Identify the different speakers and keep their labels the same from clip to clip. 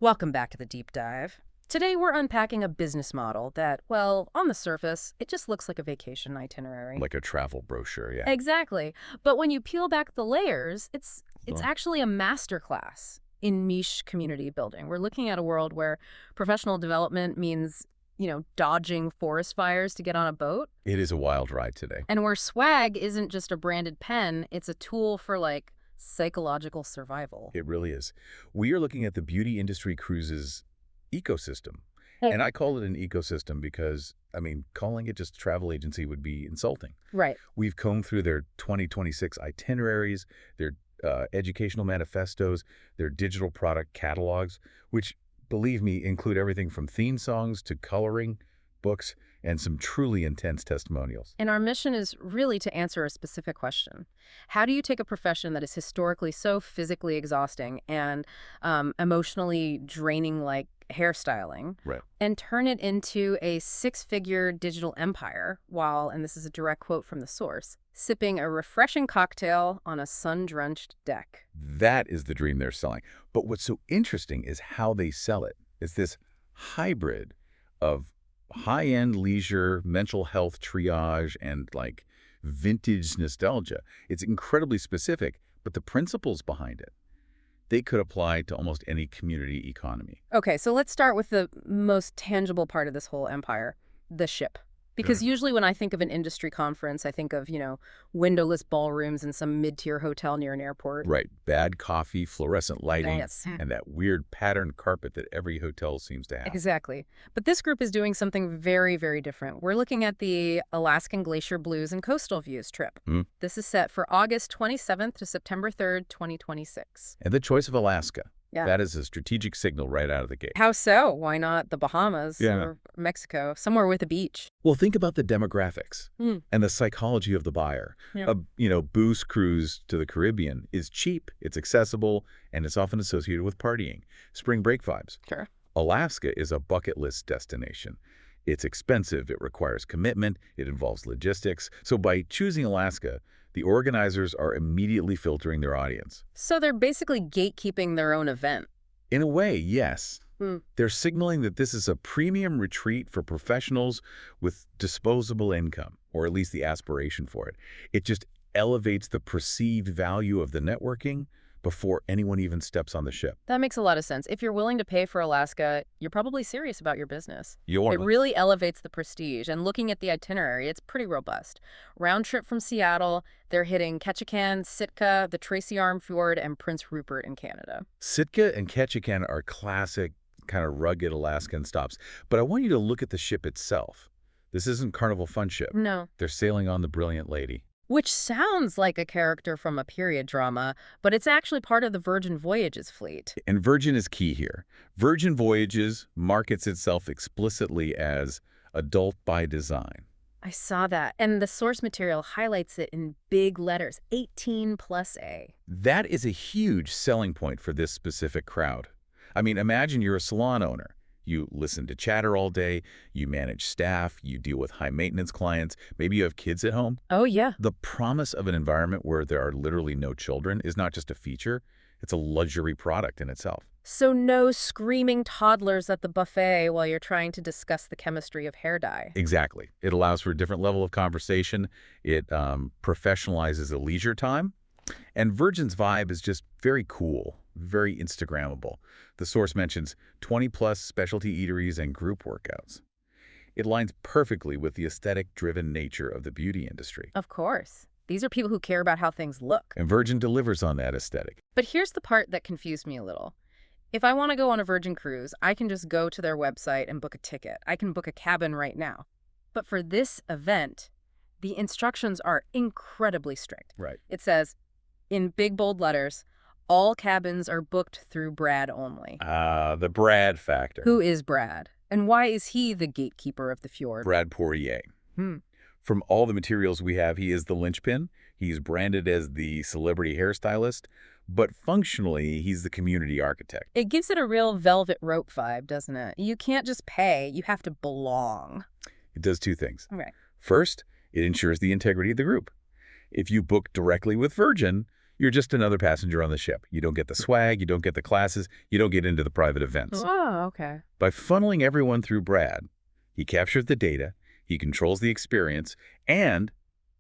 Speaker 1: Welcome back to the deep dive. Today we're unpacking a business model that, well, on the surface, it just looks like a vacation itinerary.
Speaker 2: Like a travel brochure, yeah.
Speaker 1: Exactly. But when you peel back the layers, it's
Speaker 2: Well,
Speaker 1: actually a masterclass in niche community building. We're looking at a world where professional development means, dodging forest fires to get on a boat,
Speaker 2: it is a wild ride today.
Speaker 1: and where swag isn't just a branded pen, it's a tool for psychological survival.
Speaker 2: It really is. We are looking at the beauty industry cruises ecosystem.
Speaker 1: Hey.
Speaker 2: And I call it an ecosystem because, calling it just a travel agency would be insulting.
Speaker 1: Right.
Speaker 2: We've combed through their 2026 itineraries, their educational manifestos, their digital product catalogs, which, believe me, include everything from theme songs to coloring, books, and some truly intense testimonials.
Speaker 1: And our mission is really to answer a specific question. How do you take a profession that is historically so physically exhausting and emotionally draining like hairstyling
Speaker 2: Right.
Speaker 1: and turn it into a six-figure digital empire while, and this is a direct quote from the source, sipping a refreshing cocktail on a sun-drenched deck?
Speaker 2: That is the dream they're selling. But what's so interesting is how they sell it. It's this hybrid of high-end leisure, mental health triage, and vintage nostalgia. It's incredibly specific, but the principles behind it, they could apply to almost any community economy.
Speaker 1: Okay, so let's start with the most tangible part of this whole empire, the ship. Because usually when I think of an industry conference, I think of, windowless ballrooms in some mid-tier hotel near an airport.
Speaker 2: Right. Bad coffee, fluorescent lighting,
Speaker 1: Yes.
Speaker 2: and that weird patterned carpet that every hotel seems to have.
Speaker 1: Exactly. But this group is doing something very, very different. We're looking at the Alaskan Glacier Blues and Coastal Views trip.
Speaker 2: Hmm.
Speaker 1: This is set for August 27th to September 3rd, 2026.
Speaker 2: And the choice of Alaska.
Speaker 1: Yeah.
Speaker 2: That is a strategic signal right out of the gate.
Speaker 1: How so? Why not the Bahamas
Speaker 2: Yeah.
Speaker 1: or Mexico, somewhere with a beach?
Speaker 2: Well, think about the demographics
Speaker 1: Hmm.
Speaker 2: and the psychology of the buyer.
Speaker 1: Yeah.
Speaker 2: A booze cruise to the Caribbean is cheap, it's accessible, and it's often associated with partying. Spring break vibes.
Speaker 1: Sure.
Speaker 2: Alaska is a bucket list destination. It's expensive, it requires commitment, it involves logistics. So by choosing Alaska, the organizers are immediately filtering their audience.
Speaker 1: So they're basically gatekeeping their own event.
Speaker 2: In a way, yes.
Speaker 1: Hmm.
Speaker 2: They're signaling that this is a premium retreat for professionals with disposable income, or at least the aspiration for it. It just elevates the perceived value of the networking before anyone even steps on the ship.
Speaker 1: That makes a lot of sense. If you're willing to pay for Alaska, you're probably serious about your business.
Speaker 2: You're
Speaker 1: It really elevates the prestige. And looking at the itinerary, it's pretty robust. Round trip from Seattle, they're hitting Ketchikan, Sitka, the Tracy Arm Fjord, and Prince Rupert in Canada.
Speaker 2: Sitka and Ketchikan are classic, kind of rugged Alaskan stops. But I want you to look at the ship itself. This isn't Carnival Fun Ship.
Speaker 1: No.
Speaker 2: They're sailing on the Brilliant Lady.
Speaker 1: Which sounds like a character from a period drama, but it's actually part of the Virgin Voyages fleet.
Speaker 2: And Virgin is key here. Virgin Voyages markets itself explicitly as adult by design.
Speaker 1: I saw that. And the source material highlights it in big letters, 18 plus A.
Speaker 2: That is a huge selling point for this specific crowd. Imagine you're a salon owner. You listen to chatter all day, you manage staff, you deal with high-maintenance clients, maybe you have kids at home.
Speaker 1: Oh, yeah.
Speaker 2: The promise of an environment where there are literally no children is not just a feature, it's a luxury product in itself.
Speaker 1: So no screaming toddlers at the buffet while you're trying to discuss the chemistry of hair dye.
Speaker 2: Exactly. It allows for a different level of conversation. It professionalizes the leisure time. And Virgin's vibe is just very cool, very Instagrammable. The source mentions 20-plus specialty eateries and group workouts. It lines perfectly with the aesthetic-driven nature of the beauty industry.
Speaker 1: Of course. These are people who care about how things look.
Speaker 2: And Virgin delivers on that aesthetic.
Speaker 1: But here's the part that confused me a little. If I want to go on a Virgin cruise, I can just go to their website and book a ticket. I can book a cabin right now. But for this event, the instructions are incredibly strict.
Speaker 2: Right.
Speaker 1: It says, in big bold letters, all cabins are booked through Brad only.
Speaker 2: The Brad factor.
Speaker 1: Who is Brad? And why is he the gatekeeper of the fjord?
Speaker 2: Brad Poirier.
Speaker 1: Hmm.
Speaker 2: From all the materials we have, he is the linchpin. He's branded as the celebrity hairstylist, but functionally, he's the community architect.
Speaker 1: It gives it a real velvet rope vibe, doesn't it? You can't just pay, you have to belong.
Speaker 2: It does two things.
Speaker 1: Okay.
Speaker 2: First, it ensures the integrity of the group. If you book directly with Virgin, You're just another passenger on the ship. You don't get the swag, you don't get the classes, you don't get into the private events.
Speaker 1: Oh, okay.
Speaker 2: By funneling everyone through Brad, he captures the data, he controls the experience, and,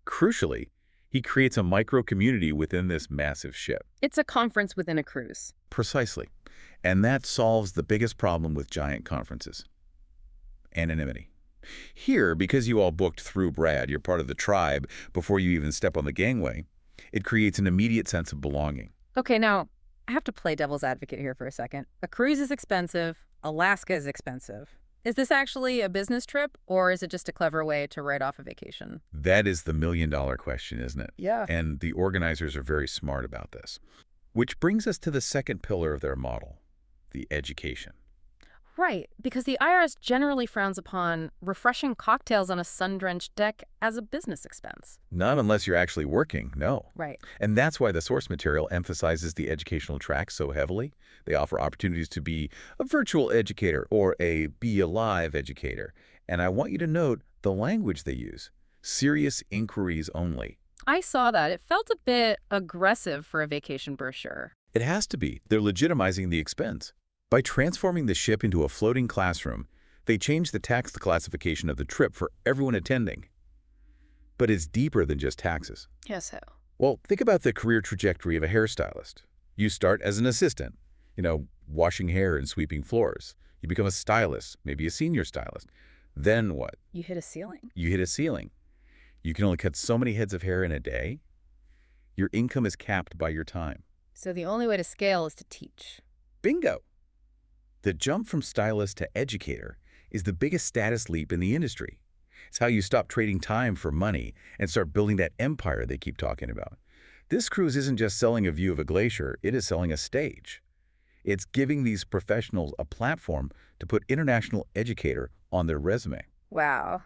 Speaker 2: crucially, he creates a micro-community within this massive ship.
Speaker 1: It's a conference within a cruise.
Speaker 2: Precisely. And that solves the biggest problem with giant conferences: anonymity. Here, because you all booked through Brad, you're part of the tribe before you even step on the gangway, it creates an immediate sense of belonging.
Speaker 1: Okay, now, I have to play devil's advocate here for a second. A cruise is expensive. Alaska is expensive. Is this actually a business trip, or is it just a clever way to write off a vacation?
Speaker 2: That is the million-dollar question, isn't it?
Speaker 1: Yeah.
Speaker 2: And the organizers are very smart about this. Which brings us to the second pillar of their model, the education.
Speaker 1: Right, because the IRS generally frowns upon refreshing cocktails on a sun-drenched deck as a business expense.
Speaker 2: Not unless you're actually working, no.
Speaker 1: Right.
Speaker 2: And that's why the source material emphasizes the educational track so heavily. They offer opportunities to be a virtual educator or a be a live educator. And I want you to note the language they use: serious inquiries only.
Speaker 1: I saw that. It felt a bit aggressive for a vacation brochure.
Speaker 2: It has to be. They're legitimizing the expense. By transforming the ship into a floating classroom, they change the tax classification of the trip for everyone attending. But it's deeper than just taxes.
Speaker 1: Yes, so.
Speaker 2: Well, think about the career trajectory of a hairstylist. You start as an assistant, washing hair and sweeping floors. You become a stylist, maybe a senior stylist. Then what?
Speaker 1: You hit a ceiling.
Speaker 2: You hit a ceiling. You can only cut so many heads of hair in a day. Your income is capped by your time.
Speaker 1: So the only way to scale is to teach.
Speaker 2: Bingo! The jump from stylist to educator is the biggest status leap in the industry. It's how you stop trading time for money and start building that empire they keep talking about. This cruise isn't just selling a view of a glacier, it is selling a stage. It's giving these professionals a platform to put international educator on their resume.
Speaker 1: Wow.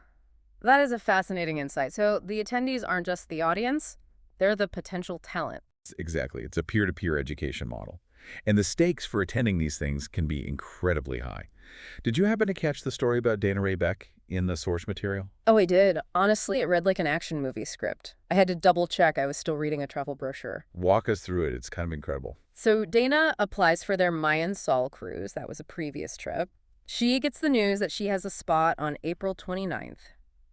Speaker 1: That is a fascinating insight. So the attendees aren't just the audience, they're the potential talent.
Speaker 2: Exactly. It's a peer-to-peer education model. And the stakes for attending these things can be incredibly high. Did you happen to catch the story about Dana Ray Beck in the source material?
Speaker 1: Oh, I did. Honestly, it read like an action movie script. I had to double check I was still reading a travel brochure.
Speaker 2: Walk us through it. It's kind of incredible.
Speaker 1: So Dana applies for their Mayan Sol cruise. That was a previous trip. She gets the news that she has a spot on April 29th.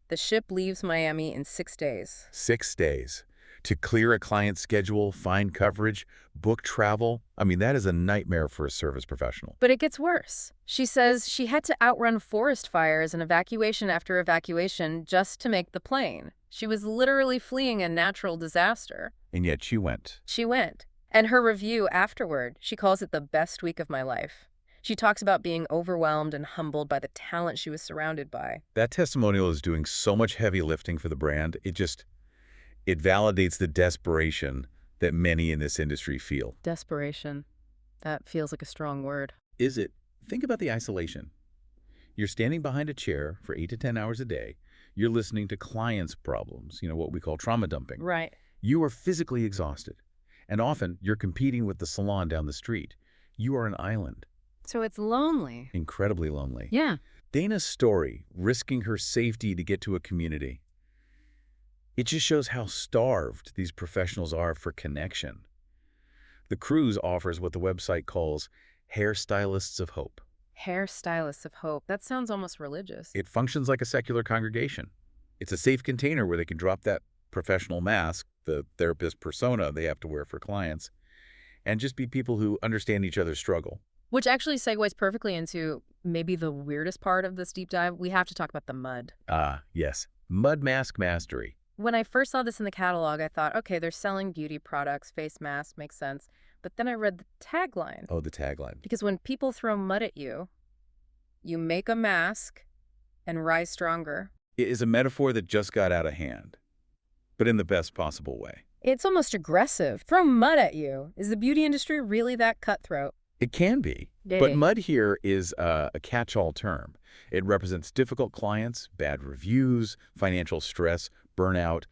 Speaker 1: The ship leaves Miami in 6 days.
Speaker 2: 6 days. To clear a client's schedule, find coverage, book travel. I mean, that is a nightmare for a service professional.
Speaker 1: But it gets worse. She says she had to outrun forest fires and evacuation after evacuation just to make the plane. She was literally fleeing a natural disaster.
Speaker 2: And yet she went.
Speaker 1: She went. And her review afterward, she calls it the best week of my life. She talks about being overwhelmed and humbled by the talent she was surrounded by.
Speaker 2: That testimonial is doing so much heavy lifting for the brand. It validates the desperation that many in this industry feel.
Speaker 1: Desperation. That feels like a strong word.
Speaker 2: Is it? Think about the isolation. You're standing behind a chair for 8 to 10 hours a day. You're listening to clients' problems, what we call trauma dumping.
Speaker 1: Right.
Speaker 2: You are physically exhausted. And often, you're competing with the salon down the street. You are an island.
Speaker 1: So it's lonely.
Speaker 2: Incredibly lonely.
Speaker 1: Yeah.
Speaker 2: Dana's story, risking her safety to get to a community, it just shows how starved these professionals are for connection. The cruise offers what the website calls Hairstylists of Hope.
Speaker 1: Hairstylists of Hope. That sounds almost religious.
Speaker 2: It functions like a secular congregation. It's a safe container where they can drop that professional mask, the therapist persona they have to wear for clients, and just be people who understand each other's struggle.
Speaker 1: Which actually segues perfectly into maybe the weirdest part of this deep dive. We have to talk about the mud.
Speaker 2: Ah, yes. Mud mask mastery.
Speaker 1: When I first saw this in the catalog, I thought, okay, they're selling beauty products, face masks, makes sense. But then I read the tagline.
Speaker 2: Oh, the tagline.
Speaker 1: Because when people throw mud at you, you make a mask and rise stronger.
Speaker 2: It is a metaphor that just got out of hand, but in the best possible way.
Speaker 1: It's almost aggressive. Throw mud at you. Is the beauty industry really that cutthroat?
Speaker 2: It can be, but mud here is a catch-all term. It represents difficult clients, bad reviews, financial stress, burnout.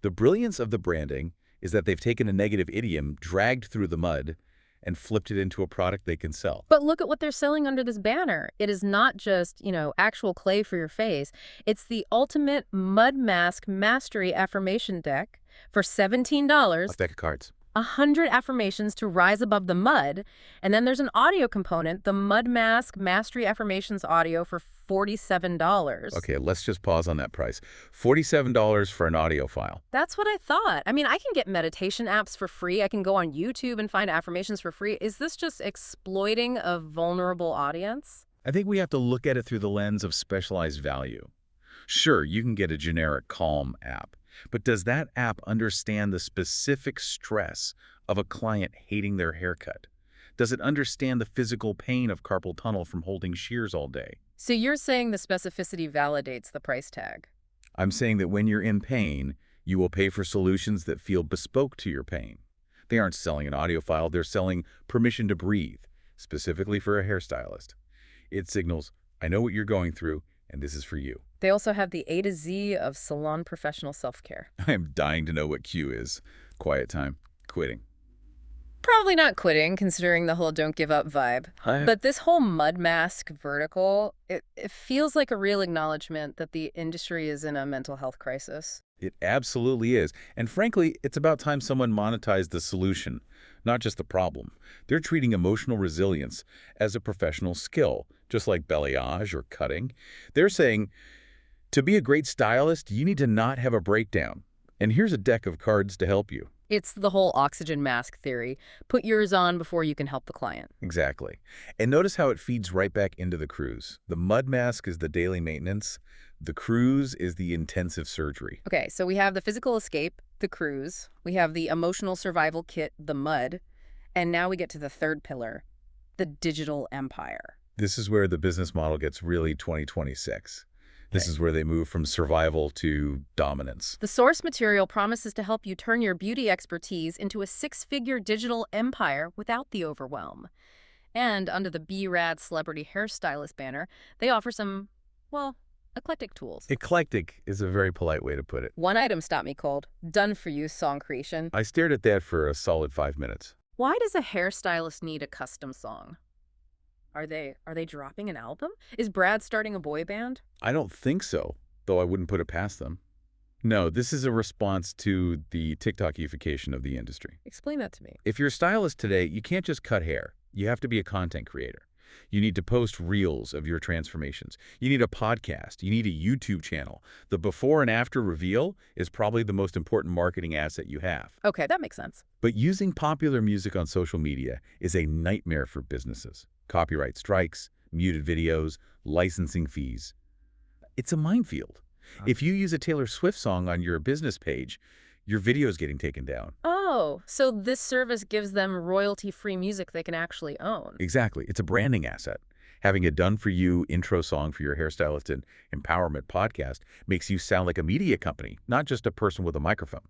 Speaker 2: The brilliance of the branding is that they've taken a negative idiom, dragged through the mud, and flipped it into a product they can sell.
Speaker 1: But look at what they're selling under this banner. It is not just, actual clay for your face. It's the ultimate mud mask mastery affirmation deck for $17.
Speaker 2: A deck of cards.
Speaker 1: 100 affirmations to rise above the mud. And then there's an audio component, the Mud Mask Mastery Affirmations audio for $47.
Speaker 2: Okay, let's just pause on that price. $47 for an audio file.
Speaker 1: That's what I thought. I mean, I can get meditation apps for free. I can go on YouTube and find affirmations for free. Is this just exploiting a vulnerable audience?
Speaker 2: I think we have to look at it through the lens of specialized value. Sure, you can get a generic Calm app, but does that app understand the specific stress of a client hating their haircut? Does it understand the physical pain of carpal tunnel from holding shears all day?
Speaker 1: So you're saying the specificity validates the price tag?
Speaker 2: I'm saying that when you're in pain, you will pay for solutions that feel bespoke to your pain. They aren't selling an audio file, they're selling permission to breathe, specifically for a hairstylist. It signals, I know what you're going through, and this is for you.
Speaker 1: They also have the A to Z of salon professional self-care.
Speaker 2: I am dying to know what Q is. Quiet time. Quitting.
Speaker 1: Probably not quitting, considering the whole don't give up vibe. But this whole mud mask vertical, it feels like a real acknowledgement that the industry is in a mental health crisis.
Speaker 2: It absolutely is. And frankly, it's about time someone monetized the solution, not just the problem. They're treating emotional resilience as a professional skill, just like balayage or cutting. They're saying, to be a great stylist, you need to not have a breakdown. And here's a deck of cards to help you.
Speaker 1: It's the whole oxygen mask theory. Put yours on before you can help the client.
Speaker 2: Exactly. And notice how it feeds right back into the cruise. The mud mask is the daily maintenance. The cruise is the intensive surgery.
Speaker 1: Okay, so we have the physical escape, the cruise. We have the emotional survival kit, the mud. And now we get to the third pillar, the digital empire.
Speaker 2: This is where the business model gets really 2026. This is where they move from survival to dominance.
Speaker 1: The source material promises to help you turn your beauty expertise into a six-figure digital empire without the overwhelm. And under the B-Rad Celebrity Hairstylist banner, they offer some, well, eclectic tools.
Speaker 2: Eclectic is a very polite way to put it.
Speaker 1: One item stopped me cold. Done for you song creation.
Speaker 2: I stared at that for a solid 5 minutes.
Speaker 1: Why does a hairstylist need a custom song? Are they dropping an album? Is Brad starting a boy band?
Speaker 2: I don't think so, though I wouldn't put it past them. No, this is a response to the TikTokification of the industry.
Speaker 1: Explain that to me.
Speaker 2: If you're a stylist today, you can't just cut hair. You have to be a content creator. You need to post reels of your transformations. You need a podcast. You need a YouTube channel. The before and after reveal is probably the most important marketing asset you have.
Speaker 1: Okay, that makes sense.
Speaker 2: But using popular music on social media is a nightmare for businesses. Copyright strikes, muted videos, licensing fees. It's a minefield. If you use a Taylor Swift song on your business page, your video is getting taken down.
Speaker 1: Oh, so this service gives them royalty-free music they can actually own.
Speaker 2: Exactly. It's a branding asset. Having a done-for-you intro song for your hairstylist and empowerment podcast makes you sound like a media company, not just a person with a microphone.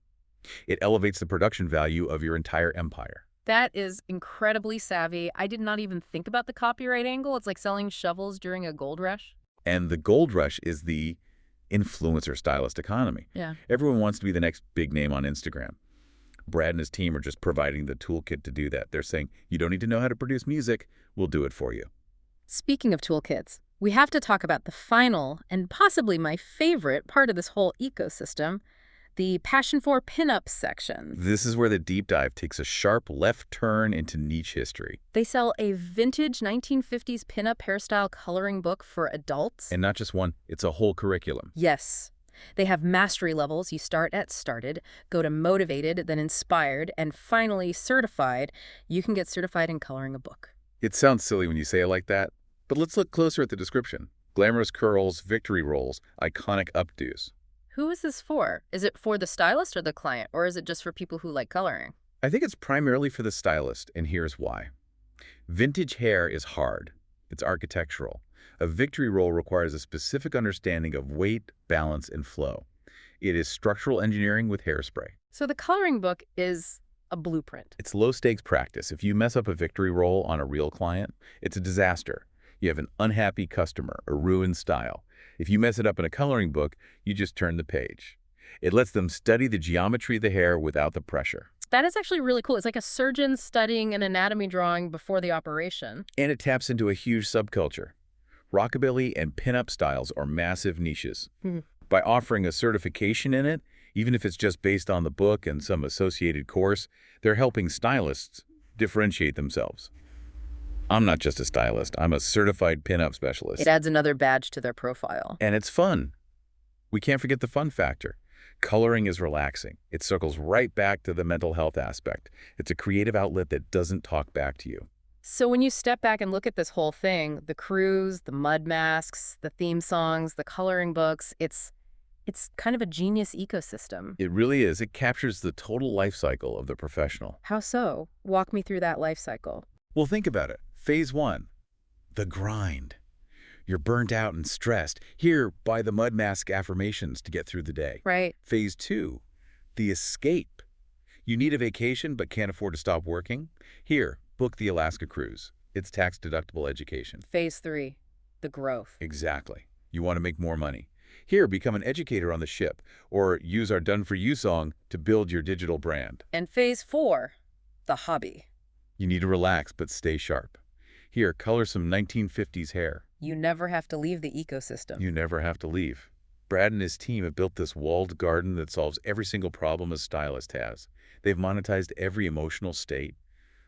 Speaker 2: It elevates the production value of your entire empire.
Speaker 1: That is incredibly savvy. I did not even think about the copyright angle. It's like selling shovels during a gold rush.
Speaker 2: And the gold rush is the influencer stylist economy.
Speaker 1: Yeah.
Speaker 2: Everyone wants to be the next big name on Instagram. Brad and his team are just providing the toolkit to do that. They're saying, you don't need to know how to produce music. We'll do it for you.
Speaker 1: Speaking of toolkits, we have to talk about the final and possibly my favorite part of this whole ecosystem, the Passion for Pinups section.
Speaker 2: This is where the deep dive takes a sharp left turn into niche history.
Speaker 1: They sell a vintage 1950s pinup hairstyle coloring book for adults.
Speaker 2: And not just one, it's a whole curriculum.
Speaker 1: Yes. They have mastery levels. You start at started, go to motivated, then inspired, and finally certified. You can get certified in coloring a book.
Speaker 2: It sounds silly when you say it like that, but let's look closer at the description. Glamorous curls, victory rolls, iconic updos.
Speaker 1: Who is this for? Is it for the stylist or the client, or is it just for people who like coloring?
Speaker 2: I think it's primarily for the stylist, and here's why. Vintage hair is hard. It's architectural. A victory roll requires a specific understanding of weight, balance, and flow. It is structural engineering with hairspray.
Speaker 1: So the coloring book is a blueprint.
Speaker 2: It's low-stakes practice. If you mess up a victory roll on a real client, it's a disaster. You have an unhappy customer, a ruined style. If you mess it up in a coloring book, you just turn the page. It lets them study the geometry of the hair without the pressure.
Speaker 1: That is actually really cool. It's like a surgeon studying an anatomy drawing before the operation.
Speaker 2: And it taps into a huge subculture. Rockabilly and pinup styles are massive niches. By offering a certification in it, Even if it's just based on the book and some associated course, they're helping stylists differentiate themselves. I'm not just a stylist, I'm a certified pinup
Speaker 1: It
Speaker 2: specialist.
Speaker 1: adds another badge to their profile.
Speaker 2: And it's fun. We can't forget the fun factor. Coloring is relaxing. It circles right back to the mental health aspect. It's a creative outlet that doesn't talk back to you.
Speaker 1: So when you step back and look at this whole thing, the cruise, the mud masks, the theme songs, the coloring books, it's kind of a genius ecosystem.
Speaker 2: It really is. It captures the total life cycle of the professional.
Speaker 1: How so? Walk me through that life cycle.
Speaker 2: Well, think about it. Phase 1, the grind. You're burnt out and stressed. Here, buy the mud mask affirmations to get through the day.
Speaker 1: Right.
Speaker 2: Phase 2, the escape. You need a vacation but can't afford to stop working? Here, book the Alaska cruise. It's tax-deductible education.
Speaker 1: Phase 3, the growth.
Speaker 2: Exactly. You want to make more money. Here, become an educator on the ship, or use our Done For You song to build your digital brand.
Speaker 1: And phase 4, the hobby.
Speaker 2: You need to relax but stay sharp. Here, color some 1950s hair.
Speaker 1: You never have to leave the ecosystem.
Speaker 2: You never have to leave. Brad and his team have built this walled garden that solves every single problem a stylist has. They've monetized every emotional state: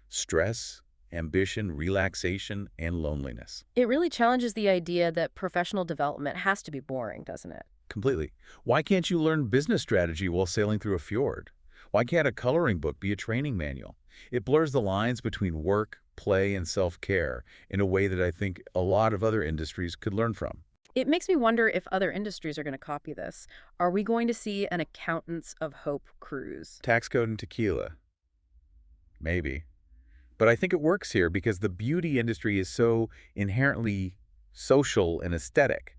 Speaker 2: stress, ambition, relaxation, and loneliness.
Speaker 1: It really challenges the idea that professional development has to be boring, doesn't it?
Speaker 2: Completely. Why can't you learn business strategy while sailing through a fjord? Why can't a coloring book be a training manual? It blurs the lines between work, play, and self-care in a way that I think a lot of other industries could learn from.
Speaker 1: It makes me wonder if other industries are going to copy this. Are we going to see an Accountants of Hope cruise?
Speaker 2: Tax code and tequila. Maybe. But I think it works here because the beauty industry is so inherently social and aesthetic.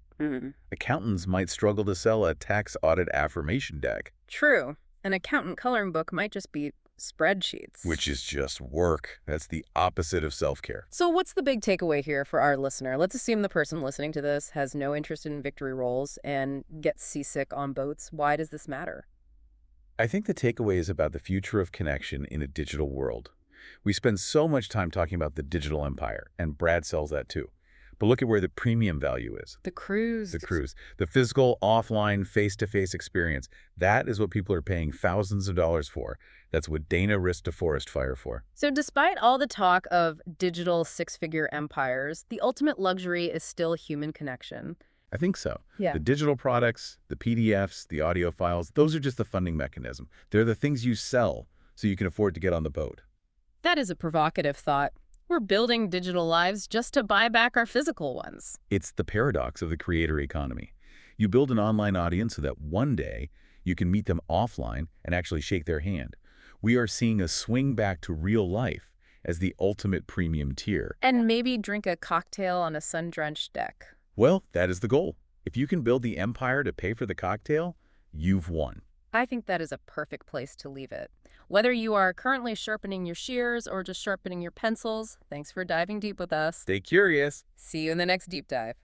Speaker 2: Accountants might struggle to sell a tax audit affirmation deck,
Speaker 1: True. An accountant coloring book might just be spreadsheets.
Speaker 2: which is just work. That's the opposite of self-care.
Speaker 1: So what's the big takeaway here for our listener? Let's assume the person listening to this has no interest in victory rolls and gets seasick on boats. Why does this matter?
Speaker 2: I think the takeaway is about the future of connection in a digital world. We spend so much time talking about the digital empire, and Brad sells that too. But look at where the premium value is.
Speaker 1: The cruise.
Speaker 2: The cruise. The physical, offline, face-to-face experience. That is what people are paying thousands of dollars for. That's what Dana risked a forest fire for.
Speaker 1: So despite all the talk of digital six-figure empires, the ultimate luxury is still human connection.
Speaker 2: I think so.
Speaker 1: Yeah.
Speaker 2: The digital products, the PDFs, the audio files, those are just the funding mechanism. They're the things you sell so you can afford to get on the boat.
Speaker 1: That is a provocative thought. We're building digital lives just to buy back our physical ones.
Speaker 2: It's the paradox of the creator economy. You build an online audience so that one day you can meet them offline and actually shake their hand. We are seeing a swing back to real life as the ultimate premium tier.
Speaker 1: And maybe drink a cocktail on a sun-drenched deck.
Speaker 2: Well, that is the goal. If you can build the empire to pay for the cocktail, you've won.
Speaker 1: I think that is a perfect place to leave it. Whether you are currently sharpening your shears or just sharpening your pencils, thanks for diving deep with us.
Speaker 2: Stay curious.
Speaker 1: See you in the next deep dive.